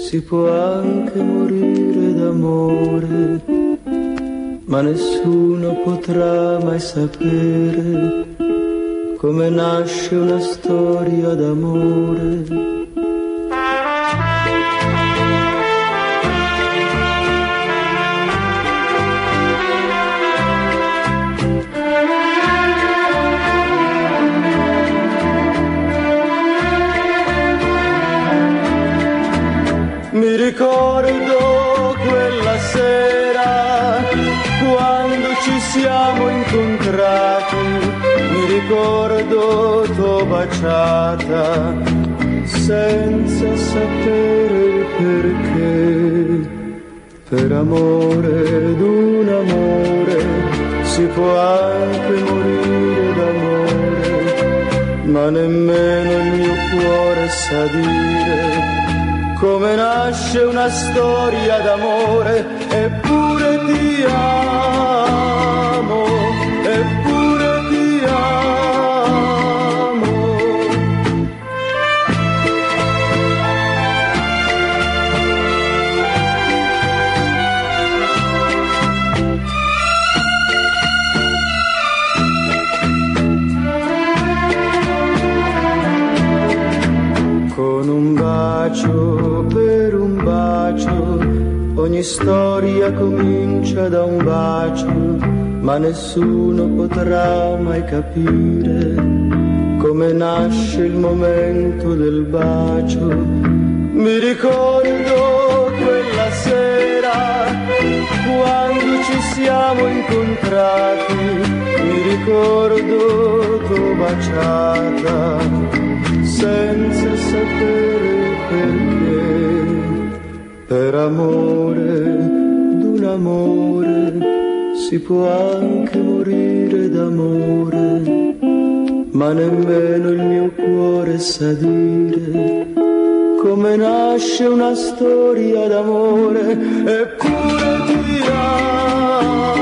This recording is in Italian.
si può anche morire d'amore, ma nessuno potrà mai sapere come nasce una storia d'amore. Mi ricordo quella sera quando ci siamo incontrati, mi ricordo t'ho baciata senza sapere il perché. Per amore d'un amore si può anche morire d'amore, ma nemmeno il mio cuore sa dire come nasce una storia d'amore. Eppure ti amo, eppure ti amo. Con un bacio, per un bacio, ogni storia comincia da un bacio, ma nessuno potrà mai capire come nasce il momento del bacio. Mi ricordo quella sera quando ci siamo incontrati, mi ricordo t'ho baciata senza sapere perché. Per amore d'un amore si può anche morire d'amore, ma nemmeno il mio cuore sa dire come nasce una storia d'amore. Eppure ti amo.